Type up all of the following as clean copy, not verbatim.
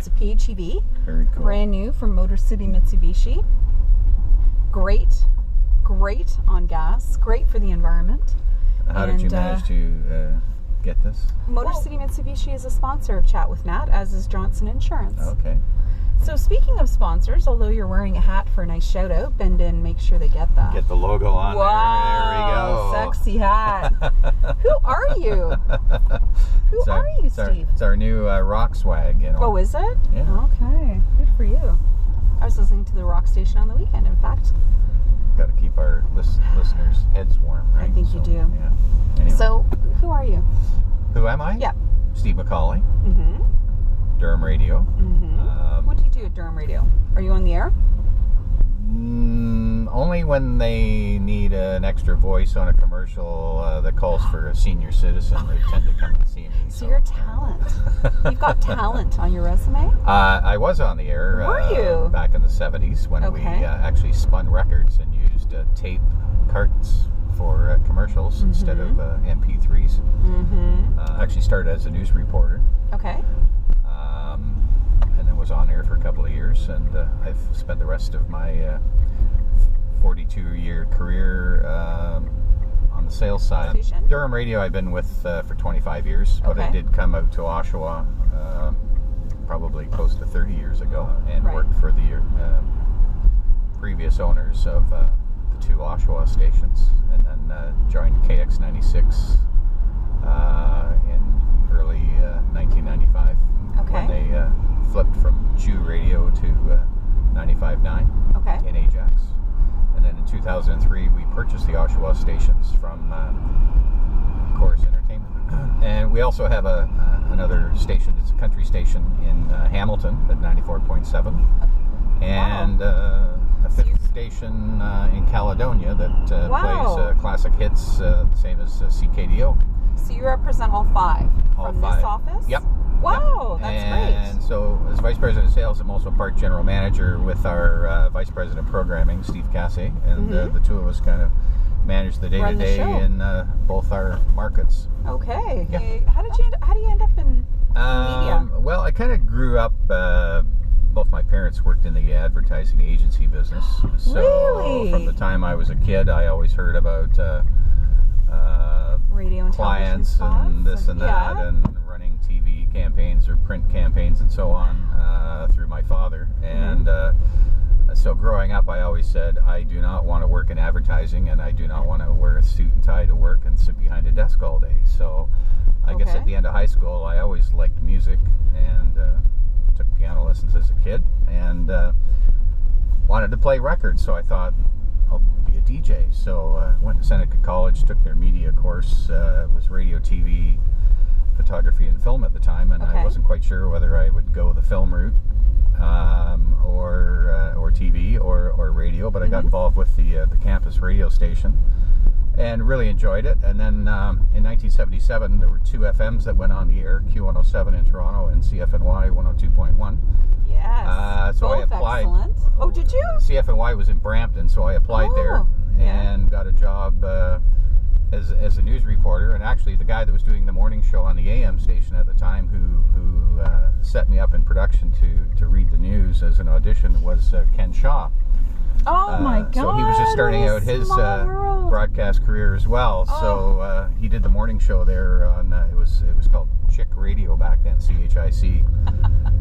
It's a PHEV. Very cool. Brand new from Motor City Mitsubishi. Great on gas. Great for the environment. How did you manage to get this? Motor City Mitsubishi is a sponsor of Chat with Nat, as is Johnson Insurance. Okay. So speaking of sponsors, although you're wearing a hat for a nice shout out, bend in, make sure they get that. Get the logo on wow, there. There we go. Sexy hat. Who are you? Who are you, Steve? It's our new rock swag, you know. Oh, is it? Yeah. Okay, good for you. I was listening to the rock station on the weekend, in fact. Got to keep our listeners' heads warm, right? I think you do. Yeah. Anyway. So, who are you? Who am I? Yeah. Steve Macaulay. Mm-hmm. Durham Radio. Mm-hmm. What do you do at Durham Radio? Are you on the air? Only when they need an extra voice on a commercial that calls for a senior citizen. They tend to come and see me. So you're talent. You've got talent on your resume? I was on the air. Were you? Back in the 70s when we actually spun records and used tape carts for commercials instead of MP3s. Actually started as a news reporter. Okay. And then was on air for a couple of years, and I've spent the rest of my 42-year career on the sales side. Durham Radio I've been with for 25 years, but I did come out to Oshawa probably close to 30 years ago and worked for the previous owners of the two Oshawa stations, and then joined KX96 in early 1995 when they flipped from Jew Radio to 95.9 in Ajax. And then in 2003 we purchased the Oshawa stations from Chorus Entertainment. And we also have another station. It's a country station in Hamilton at 94.7. And a fifth station in Caledonia that plays classic hits, the same as CKDO. So you represent all five from this office? Yep. Wow, that's great. And so as Vice President of Sales, I'm also part General Manager with our Vice President of Programming, Steve Cassay. And the two of us kind of manage the day-to-day in both our markets. Okay. Yeah. How do you end up in media? Well, I kind of grew up... both my parents worked in the advertising agency business. So from the time I was a kid, I always heard about radio and clients and this and that, and running TV campaigns or print campaigns and so on through my father. And so growing up, I always said, I do not want to work in advertising, and I do not want to wear a suit and tie to work and sit behind a desk all day. So I guess at the end of high school, I always liked music and took piano lessons as a kid and wanted to play records. So I thought, I'll be a DJ. So went to Seneca College, took their media course. It was radio, TV, photography, and film at the time, and I wasn't quite sure whether I would go the film route or TV or radio. But I got involved with the campus radio station and really enjoyed it. And then in 1977, there were two FMs that went on the air, Q107 in Toronto and CFNY 102.1. Yes, so both I applied. Excellent. Oh, did you? CFNY was in Brampton, so I applied there and got a job as a news reporter. And actually, the guy that was doing the morning show on the AM station at the time, who set me up in production to read the news as an audition, was Ken Shaw. Oh my God! So he was just starting out his broadcast career as well. So he did the morning show there on it was called Chick Radio back then, CHIC,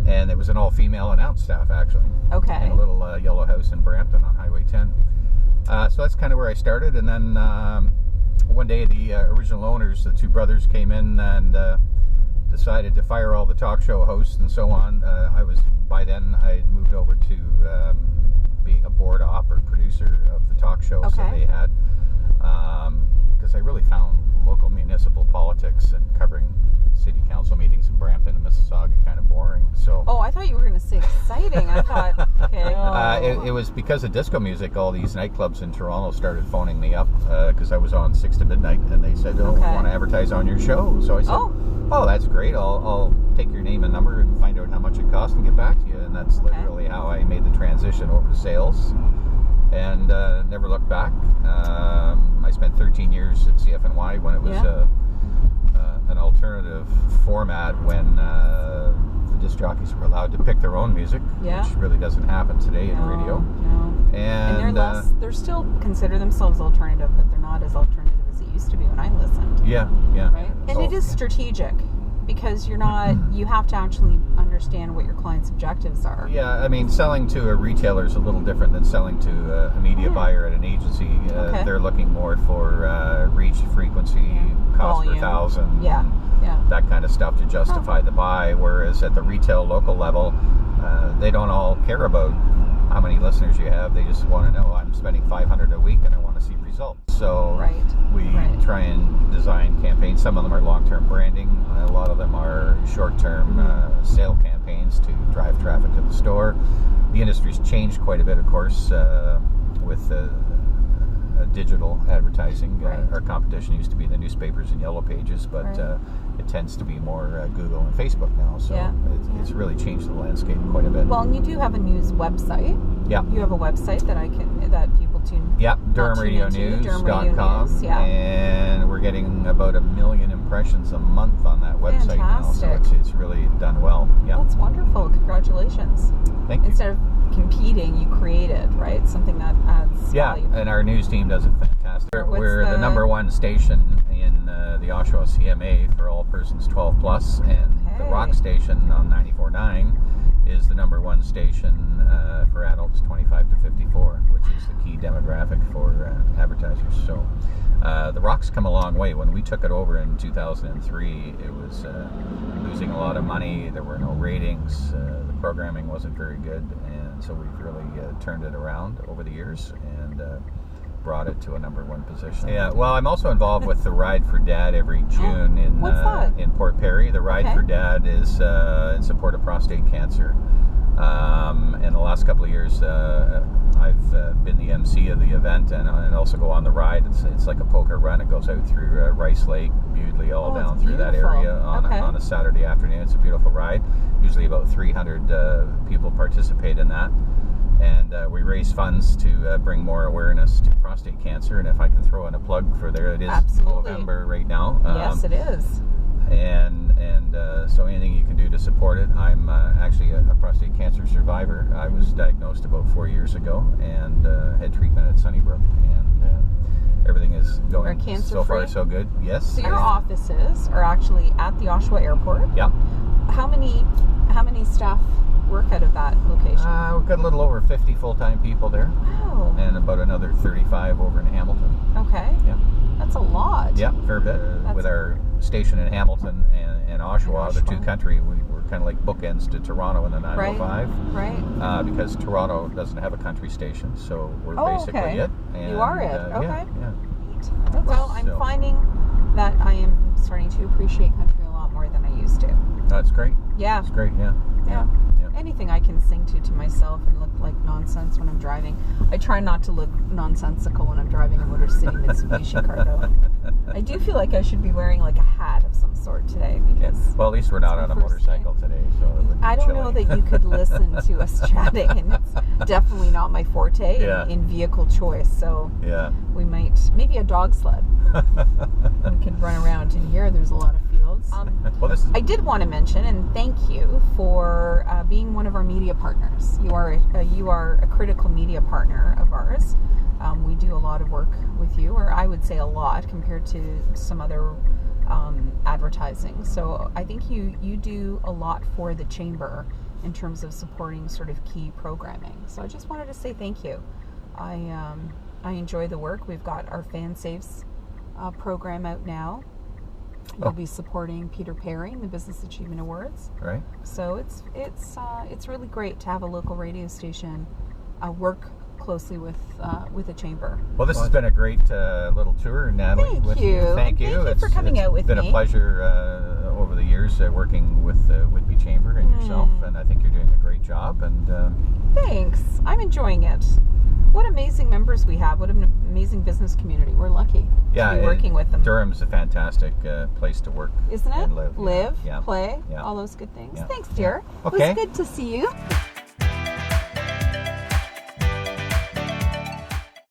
and it was an all-female announced staff actually. Okay. In a little yellow house in Brampton on Highway 10. So that's kind of where I started, and then one day the original owners, the two brothers, came in and decided to fire all the talk show hosts and so on. By then I had moved over to being a board op or producer of the talk shows that they had, because I really found local municipal politics and covering city council meetings in Brampton and Mississauga kind of boring. So I thought you were going to say exciting. I thought, it was because of disco music. All these nightclubs in Toronto started phoning me up because I was on 6 to midnight, and they said, we want to advertise on your show. So I said, oh, that's great. I'll take your name and number and find out how much it costs and get back to you. And that's literally how I made the transition over to sales, and never looked back. I spent 13 years at CFNY when it was an alternative format when the disc jockeys were allowed to pick their own music, Yeah. which really doesn't happen today in radio. No. And they're still consider themselves alternative, but they're not as alternative as it used to be when I listened. yeah. Right? And it is strategic, because you have to actually understand what your client's objectives are. Yeah, I mean, selling to a retailer is a little different than selling to a media buyer at an agency. Okay. They're looking more for reach, frequency, cost Volume. per thousand, Yeah. that kind of stuff to justify the buy. Whereas at the retail local level, they don't all care about how many listeners you have. They just want to know, I'm spending $500 a week and I want to see results. So we try and design campaigns. Some of them are long-term branding. A lot of them are short-term sale campaigns to drive traffic to the store. The industry's changed quite a bit, of course, with digital advertising. Our competition used to be the newspapers and yellow pages, but it tends to be more Google and Facebook now. So it's really changed the landscape quite a bit. Well, and you do have a news website. Yeah. You have a website that people tune. Yeah, DurhamRadioNews.com. And we're getting about 1 million impressions a month on that website now. So it's really done well. Yeah. That's wonderful. Congratulations. Thank you. Instead of competing, you created, right? Something that adds value. And our news team does it fantastic. We're the number one station in the Oshawa CMA for all persons 12 plus, and the Rock station on 94.9 is the number one station for adults 25 to 54, which is the key demographic for advertisers. So the Rock's come a long way. When we took it over in 2003, it was losing a lot of money. There were no ratings. The programming wasn't very good, and so we've really turned it around over the years and brought it to a number one position. Yeah, well, I'm also involved with the Ride for Dad every June in Port Perry. The Ride for Dad is in support of prostate cancer. In the last couple of years, I've been the MC of the event and also go on the ride. It's like a poker run. It goes out through Rice Lake, Bewdley, all down through that area on a Saturday afternoon. It's a beautiful ride. Usually about 300 people participate in that. And we raise funds to bring more awareness to prostate cancer. And if I can throw in a plug for there, it is November right now. Yes, it is. And so anything you can do to support it. I'm actually a prostate cancer survivor. I was diagnosed about 4 years ago and had treatment at Sunnybrook. And everything is going so far so good. Yes. So your offices are actually at the Oshawa Airport. Yeah. How many staff work out of that location? We've got a little over 50 full-time people there. Wow. And about another 35 over in Hamilton. Okay. Yeah. That's a lot. Yeah, fair bit. With our station in Hamilton and Oshawa, the two country, we're kind of like bookends to Toronto in the 905. Right. Because Toronto doesn't have a country station, so we're basically it. And, you are it. Okay. Yeah. Well, I'm finding that I am starting to appreciate country a lot more than I used to. That's great. Yeah. That's great, yeah. Anything I can sing to myself and look like nonsense when I'm driving. I try not to look nonsensical when I'm driving a Motor City Mitsubishi car, though. I do feel like I should be wearing like a hat of some sort today because. Well, at least we're not on a motorcycle today, so it would be I don't chilly. know that you could listen to us chatting, and it's definitely not my forte in vehicle choice. So we might maybe a dog sled. We could run around in here. There's a lot of fields. I did want to mention and thank you for being one of our media partners. You are a critical media partner of ours. We do a lot of work with you, or I would say a lot compared to some other advertising. So I think you do a lot for the chamber in terms of supporting sort of key programming. So I just wanted to say thank you. I enjoy the work. We've got our Fan Saves program out now. You'll be supporting Peter Perry in the Business Achievement Awards. Right. So it's really great to have a local radio station work closely with the chamber. Well, this has been a great little tour, Natalie. Thank you. Thank you for coming out with me. It's been a pleasure over the years working with Whitby Chamber and yourself, and I think you're doing a great job. And thanks. I'm enjoying it. What amazing members we have. What an amazing business community. We're lucky to be working with them. Durham's a fantastic place to work. Isn't it? And live. Live, play, all those good things. Thanks, dear. Okay. It was good to see you.